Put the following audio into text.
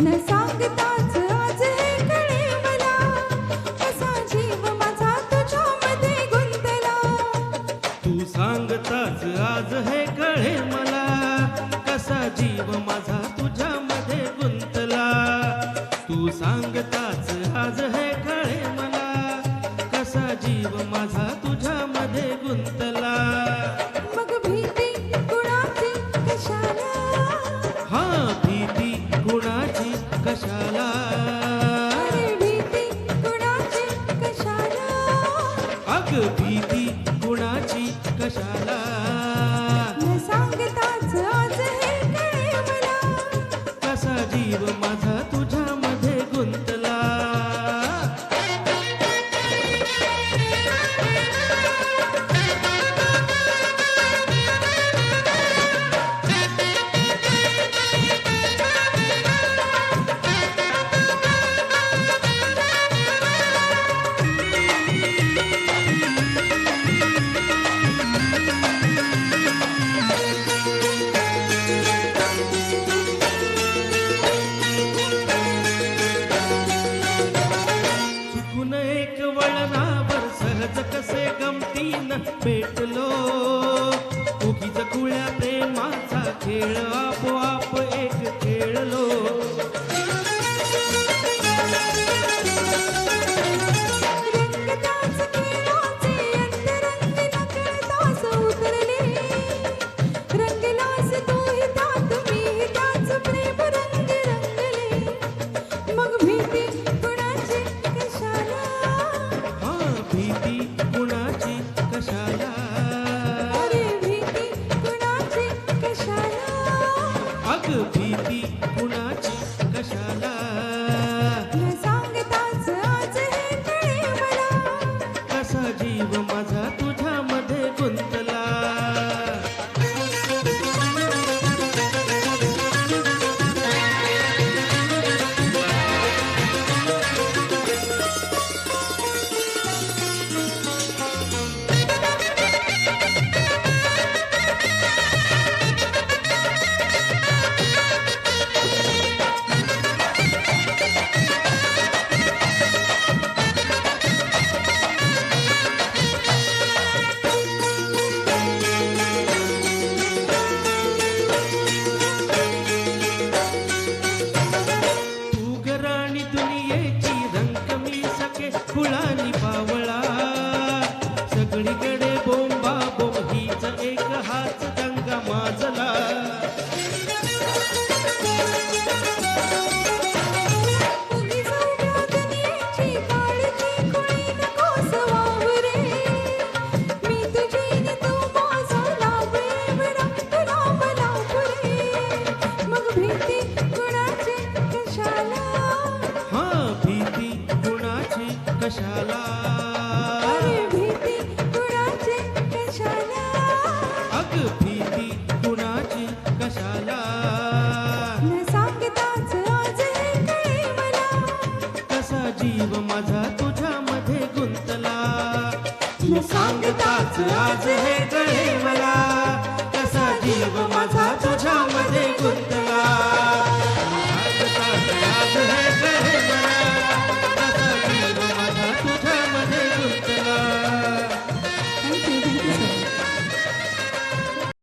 न सांगताच आज हे कळे मला, कसा जीव माझा तुझ्यामध्ये गुंतला. तू सांगताच आज हे कळे मला, कसा जीव माझा तुझ्यामध्ये गुंतला. तू सांगताच आज हे कळे मला, कसा जीव माझा तुझ्यामध्ये गुंतला. मग भीती कुणाची कशाला, हा भीती कुणाची कशाला, अरे भीती कुणाची कशाला. अग भीती कुणाची कशाला. न सांगताच आज हे कळे मला, कसा जीव माझा तुझ्यामध्ये गुंतला. चुकून एक वळणावर सहज कसे गमतीन भेटलो, उगीच खुळ्या प्रेमाचा खेळ आपोआप एक खेळलो. रंगताच खेळाचे अंतरंग नकळताच उतरले. रंगलास तूही त्यात मीही त्याच प्रेम रंग रंगले. मग भीती कुणाची कशाला, हा भीती कुणाची कशाला, अरे भीती कुणाची कशाला. अग भीती कुणाची कशाला. न सांगताच आज हे कळे मला, कसा जीव माझा तुझ्यामध्ये गुंतला. तू गराणी दुनियेची रंग मी सखे फुलानी बावळा. सगळीकडे बोंबा बोंब हीच एक हाच दंगा माजला. उगी जाऊया दुनियेची काळजी कोणी नकोस वावरे. मी तुझी नि तू माझा लाभे एवढा तुला मला पुरे. मग भीती कुणाची कशाला, हा भीती कुणाची कशाला, अरे भीती कुणाची कशाला. अग भीती कुणाची कशाला. न सांगताच आज हे कळे मला, कसा जीव माझा तुझ्यामध्ये गुंतला. न सांगताच आज हे कळे मला, कसा जीव माझा